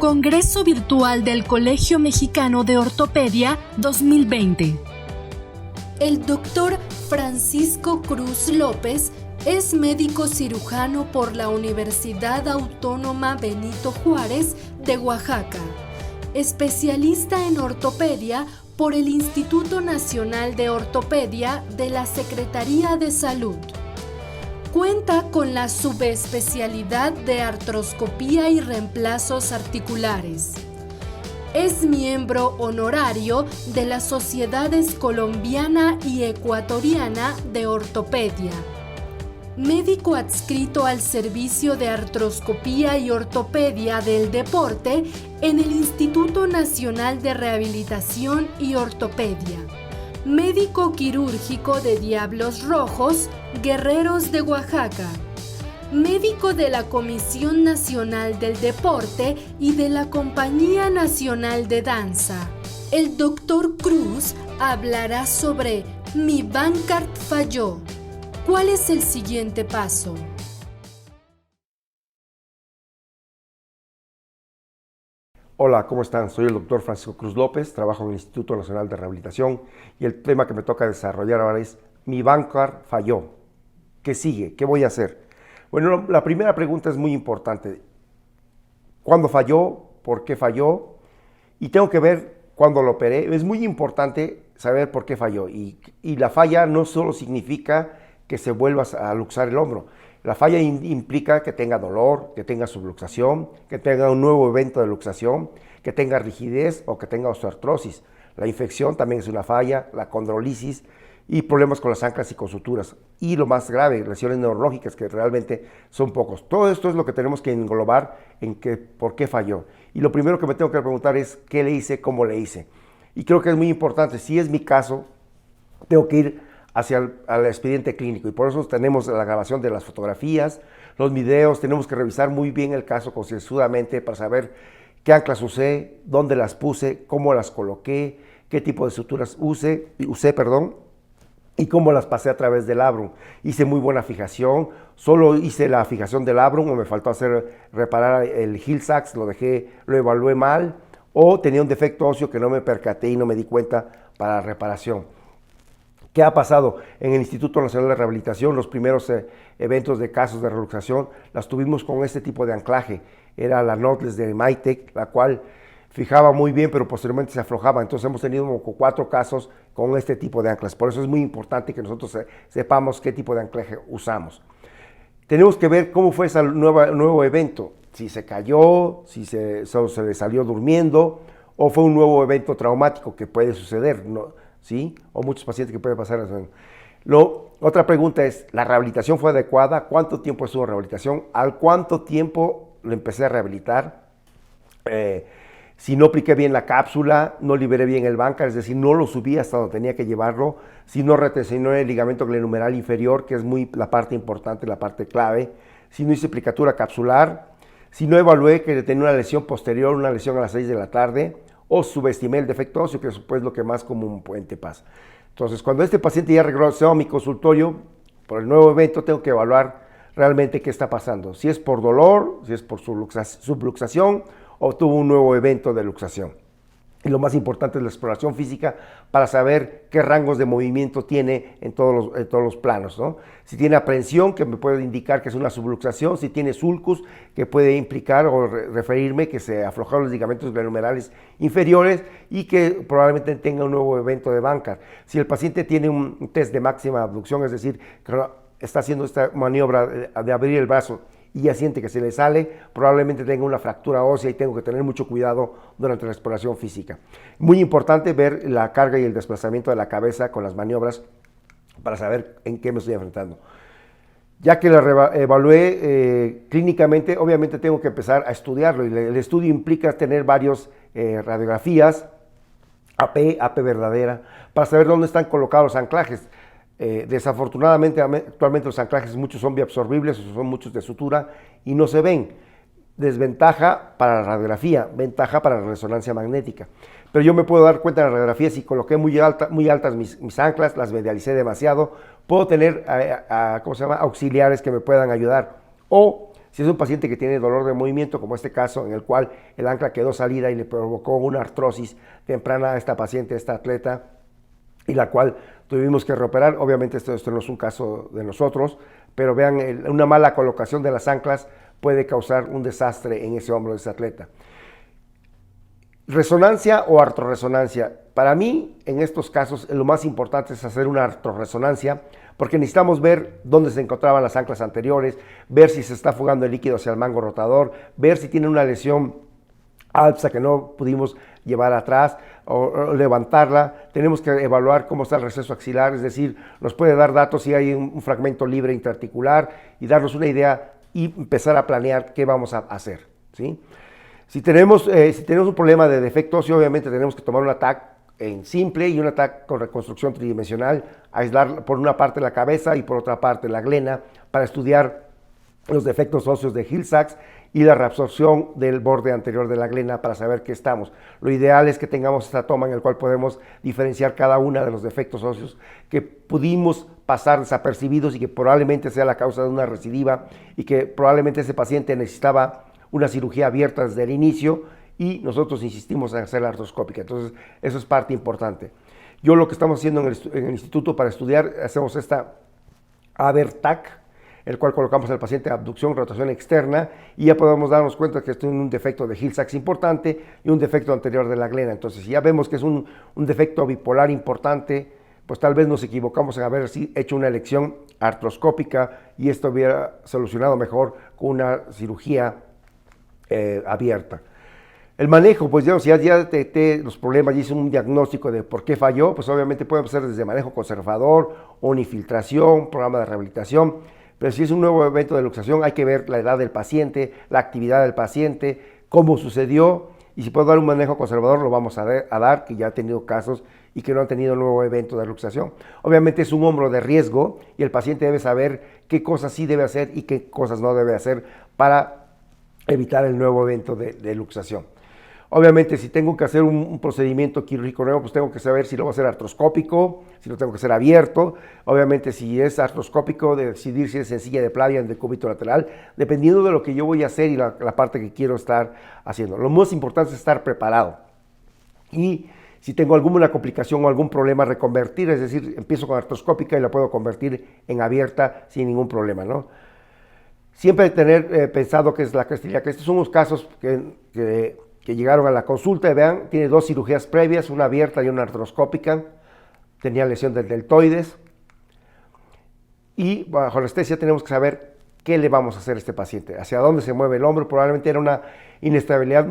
Congreso Virtual del Colegio Mexicano de Ortopedia 2020. El doctor Francisco Cruz López es médico cirujano por la Universidad Autónoma Benito Juárez de Oaxaca, especialista en ortopedia por el Instituto Nacional de Ortopedia de la Secretaría de Salud. Cuenta con la subespecialidad de artroscopía y reemplazos articulares. Es miembro honorario de las Sociedades Colombiana y Ecuatoriana de Ortopedia. Médico adscrito al Servicio de Artroscopía y Ortopedia del Deporte en el Instituto Nacional de Rehabilitación y Ortopedia. Médico quirúrgico de Diablos Rojos, Guerreros de Oaxaca. Médico de la Comisión Nacional del Deporte y de la Compañía Nacional de Danza. El doctor Cruz hablará sobre Mi Bancard falló. ¿Cuál es el siguiente paso? Hola, ¿cómo están? Soy el doctor Francisco Cruz López, trabajo en el Instituto Nacional de Rehabilitación y el tema que me toca desarrollar ahora es Mi Bancard falló. ¿Qué sigue? ¿Qué voy a hacer? Bueno, la primera pregunta es muy importante. ¿Cuándo falló? ¿Por qué falló? Y tengo que ver cuándo lo operé. Es muy importante saber por qué falló. Y la falla no solo significa que se vuelva a luxar el hombro. La falla implica que tenga dolor, que tenga subluxación, que tenga un nuevo evento de luxación, que tenga rigidez o que tenga osteoartrosis. La infección también es una falla, la condrolisis y problemas con las anclas y con suturas. Y lo más grave, lesiones neurológicas, que realmente son pocos. Todo esto es lo que tenemos que englobar en por qué falló. Y lo primero que me tengo que preguntar es qué le hice, cómo le hice. Y creo que es muy importante, si es mi caso, tengo que ir hacia el expediente clínico y por eso tenemos la grabación de las fotografías, los videos, tenemos que revisar muy bien el caso concienzudamente para saber qué anclas usé, dónde las puse, cómo las coloqué, qué tipo de suturas usé, y cómo las pasé a través del labrum. Hice muy buena fijación, solo hice la fijación del labrum o me faltó reparar el heel sax, lo evalué mal, o tenía un defecto óseo que no me percaté y no me di cuenta para la reparación. ¿Qué ha pasado? En el Instituto Nacional de Rehabilitación, los primeros eventos de casos de reluxación, las tuvimos con este tipo de anclaje. Era la Knotless de Mytec, la cual fijaba muy bien, pero posteriormente se aflojaba. Entonces hemos tenido como 4 casos con este tipo de anclas. Por eso es muy importante que nosotros sepamos qué tipo de anclaje usamos. Tenemos que ver cómo fue ese nuevo evento. Si se cayó, si se le salió durmiendo, o fue un nuevo evento traumático que puede suceder, ¿no? ¿Sí? O muchos pacientes que puede pasar eso. Otra pregunta es, ¿la rehabilitación fue adecuada? ¿Cuánto tiempo estuvo rehabilitación? ¿Al cuánto tiempo lo empecé a rehabilitar? Si no apliqué bien la cápsula, no liberé bien el Bancard, es decir, no lo subí hasta donde tenía que llevarlo, si no retencioné el ligamento glenohumeral inferior, que es la parte importante, la parte clave, si no hice aplicatura capsular, si no evalué que tenía una lesión posterior, una lesión a las 6 de la tarde, o subestimé el defecto óseo, que es pues, lo que más comúnmente pasa. Entonces, cuando este paciente ya regresó a mi consultorio por el nuevo evento, tengo que evaluar realmente qué está pasando. Si es por dolor, si es por subluxación o tuvo un nuevo evento de luxación. Y lo más importante es la exploración física para saber qué rangos de movimiento tiene en todos los planos, ¿no? Si tiene aprehensión, que me puede indicar que es una subluxación, si tiene sulcus, que puede implicar o referirme que se aflojaron los ligamentos glenohumerales inferiores y que probablemente tenga un nuevo evento de Bancard. Si el paciente tiene un test de máxima abducción, es decir, que está haciendo esta maniobra de abrir el brazo y ya siente que se le sale, probablemente tenga una fractura ósea y tengo que tener mucho cuidado durante la exploración física. Muy importante ver la carga y el desplazamiento de la cabeza con las maniobras para saber en qué me estoy enfrentando. Ya que la evalué clínicamente, obviamente tengo que empezar a estudiarlo y el estudio implica tener varias radiografías, AP verdadera, para saber dónde están colocados los anclajes. Desafortunadamente, actualmente los anclajes muchos son biabsorbibles, son muchos de sutura y no se ven. Desventaja para la radiografía, ventaja para la resonancia magnética. Pero yo me puedo dar cuenta en la radiografía si coloqué muy altas mis anclas, las medialicé demasiado, puedo tener auxiliares que me puedan ayudar. O Si es un paciente que tiene dolor de movimiento, como este caso en el cual el ancla quedó salida y le provocó una artrosis temprana a esta paciente, a esta atleta, y la cual tuvimos que reoperar. Obviamente esto no es un caso de nosotros, pero vean, una mala colocación de las anclas puede causar un desastre en ese hombro de ese atleta. ¿Resonancia o artrorresonancia? Para mí, en estos casos, lo más importante es hacer una artrorresonancia, porque necesitamos ver dónde se encontraban las anclas anteriores, ver si se está fugando el líquido hacia el mango rotador, ver si tiene una lesión alza que no pudimos llevar atrás o levantarla. Tenemos que evaluar cómo está el receso axilar, es decir, nos puede dar datos si hay un fragmento libre interarticular y darnos una idea y empezar a planear qué vamos a hacer, ¿sí? Si tenemos un problema de defecto óseo, obviamente tenemos que tomar un ATAC en simple y un ATAC con reconstrucción tridimensional, aislar por una parte la cabeza y por otra parte la glena para estudiar los defectos óseos de Hill-Sachs y la reabsorción del borde anterior de la glena para saber qué estamos. Lo ideal es que tengamos esta toma en la cual podemos diferenciar cada uno de los defectos óseos que pudimos pasar desapercibidos y que probablemente sea la causa de una recidiva y que probablemente ese paciente necesitaba una cirugía abierta desde el inicio y nosotros insistimos en hacer la artroscópica. Entonces, eso es parte importante. Yo lo que estamos haciendo en el instituto para estudiar, hacemos esta ABERTAC, el cual colocamos al paciente abducción, rotación externa, y ya podemos darnos cuenta que tiene un defecto de Hill-Sachs importante y un defecto anterior de la glena. Entonces, si ya vemos que es un defecto bipolar importante, pues tal vez nos equivocamos en haber hecho una elección artroscópica y esto hubiera solucionado mejor con una cirugía abierta. El manejo, pues ya, si ya detecté los problemas y hice un diagnóstico de por qué falló, pues obviamente puede ser desde manejo conservador, unifiltración, programa de rehabilitación, pero si es un nuevo evento de luxación hay que ver la edad del paciente, la actividad del paciente, cómo sucedió, y si puedo dar un manejo conservador lo vamos a dar, que ya ha tenido casos y que no han tenido nuevo evento de luxación. Obviamente es un hombro de riesgo y el paciente debe saber qué cosas sí debe hacer y qué cosas no debe hacer para evitar el nuevo evento de luxación. Obviamente, si tengo que hacer un procedimiento quirúrgico nuevo, pues tengo que saber si lo voy a hacer artroscópico, si lo tengo que hacer abierto. Obviamente, si es artroscópico, decidir si es sencilla de playa, de cúbito lateral, dependiendo de lo que yo voy a hacer y la parte que quiero estar haciendo. Lo más importante es estar preparado. Y si tengo alguna complicación o algún problema, reconvertir, es decir, empiezo con artroscópica y la puedo convertir en abierta sin ningún problema, ¿no? Siempre tener pensado que es la crestilla, que estos son unos casos que llegaron a la consulta y vean, tiene dos cirugías previas, una abierta y una artroscópica, tenía lesión del deltoides y bajo anestesia tenemos que saber qué le vamos a hacer a este paciente, hacia dónde se mueve el hombro. Probablemente era una inestabilidad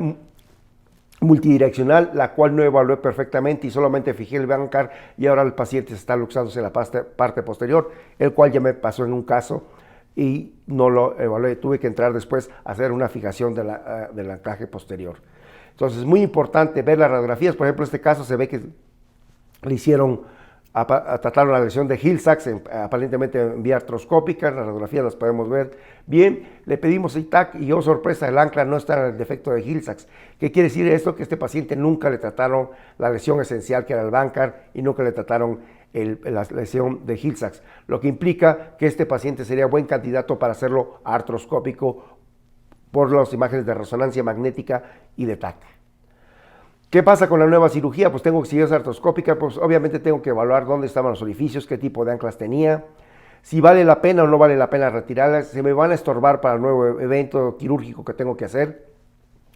multidireccional, la cual no evalué perfectamente y solamente fijé el bancar y ahora el paciente se está luxándose en la parte posterior, el cual ya me pasó en un caso y no lo evalué, tuve que entrar después a hacer una fijación del anclaje posterior. Entonces es muy importante ver las radiografías. Por ejemplo, en este caso se ve que le hicieron, trataron la lesión de Hill-Sachs, aparentemente en vía artroscópica, las radiografías las podemos ver bien, le pedimos ITAC y sorpresa, el ancla no está en el defecto de Hill-Sachs. ¿Qué quiere decir esto? Que a este paciente nunca le trataron la lesión esencial que era el bancar y nunca le trataron la lesión de Hill-Sachs, lo que implica que este paciente sería buen candidato para hacerlo artroscópico por las imágenes de resonancia magnética y de TAC. ¿Qué pasa con la nueva cirugía? Pues tengo que seguir esa artroscópica, pues obviamente tengo que evaluar dónde estaban los orificios, qué tipo de anclas tenía, si vale la pena o no vale la pena retirarlas, si me van a estorbar para el nuevo evento quirúrgico que tengo que hacer,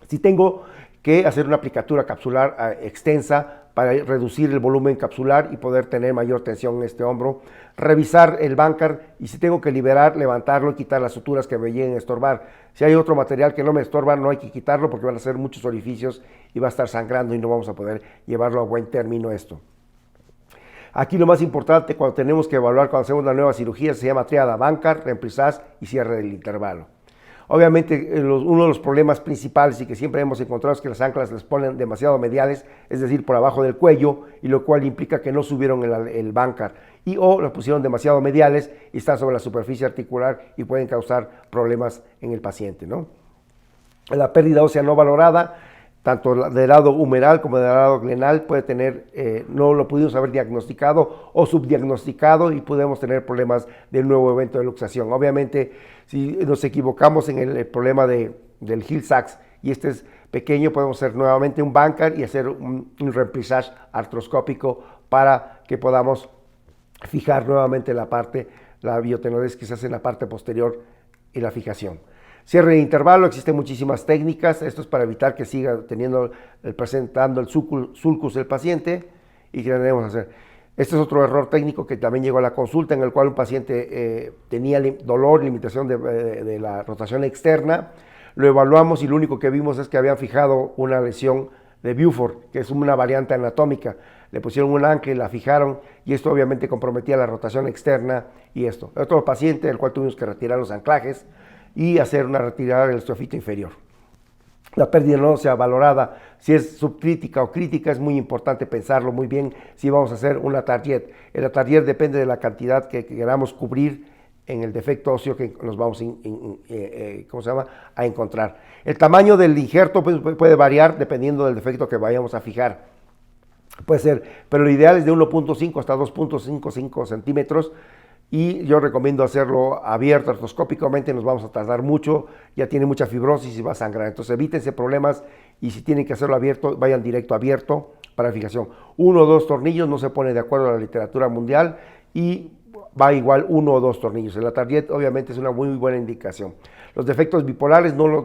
si tengo que hacer una aplicatura capsular extensa para reducir el volumen capsular y poder tener mayor tensión en este hombro, revisar el bancar y si tengo que liberar, levantarlo y quitar las suturas que me lleguen a estorbar. Si hay otro material que no me estorba, no hay que quitarlo porque van a ser muchos orificios y va a estar sangrando y no vamos a poder llevarlo a buen término esto. Aquí lo más importante cuando tenemos que evaluar, cuando hacemos una nueva cirugía, se llama triada bancar, remplissage y cierre del intervalo. Obviamente, uno de los problemas principales y que siempre hemos encontrado es que las anclas les ponen demasiado mediales, es decir, por abajo del cuello, y lo cual implica que no subieron el bancar, o las pusieron demasiado mediales y están sobre la superficie articular y pueden causar problemas en el paciente, ¿no? La pérdida ósea no valorada, tanto del lado humeral como del lado glenal, puede tener, no lo pudimos haber diagnosticado o subdiagnosticado y podemos tener problemas de nuevo evento de luxación. Obviamente, si nos equivocamos en el problema del Hill-Sachs y este es pequeño, podemos hacer nuevamente un Bankart y hacer un remplissage artroscópico para que podamos fijar nuevamente la biotenodesis que se hace en la parte posterior y la fijación. Cierre de intervalo, existen muchísimas técnicas, esto es para evitar que siga presentando el sulcus del paciente y que debemos hacer. Este es otro error técnico que también llegó a la consulta en el cual un paciente tenía dolor, limitación de la rotación externa, lo evaluamos y lo único que vimos es que habían fijado una lesión de Buford, que es una variante anatómica. Le pusieron un ancla y la fijaron y esto obviamente comprometía la rotación externa y esto. Otro paciente del cual tuvimos que retirar los anclajes y hacer una retirada del estrofito inferior. La pérdida no ósea valorada, si es subcrítica o crítica, es muy importante pensarlo muy bien si vamos a hacer una target. El target depende de la cantidad que queramos cubrir en el defecto óseo que nos vamos a encontrar. El tamaño del injerto puede variar dependiendo del defecto que vayamos a fijar. Puede ser, pero lo ideal es de 1.5 hasta 2.55 centímetros y yo recomiendo hacerlo abierto artroscópicamente, nos vamos a tardar mucho, ya tiene mucha fibrosis y va a sangrar, entonces evítense problemas y si tienen que hacerlo abierto, vayan directo abierto para fijación. 1 o 2 tornillos, no se pone de acuerdo a la literatura mundial y va igual 1 o 2 tornillos. El target obviamente es una muy buena indicación. Los defectos bipolares no lo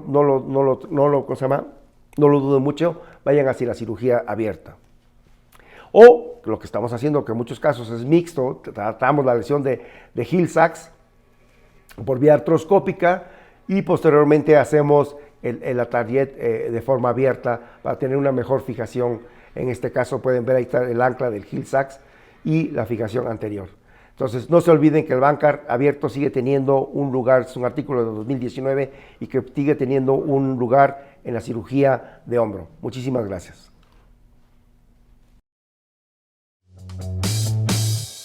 duden mucho, vayan hacia la cirugía abierta. O lo que estamos haciendo, que en muchos casos es mixto, tratamos la lesión de Hill-Sachs por vía artroscópica y posteriormente hacemos el target de forma abierta para tener una mejor fijación. En este caso pueden ver ahí está el ancla del Hill-Sachs y la fijación anterior. Entonces no se olviden que el Bankart abierto sigue teniendo un lugar, es un artículo de 2019 y que sigue teniendo un lugar en la cirugía de hombro. Muchísimas gracias.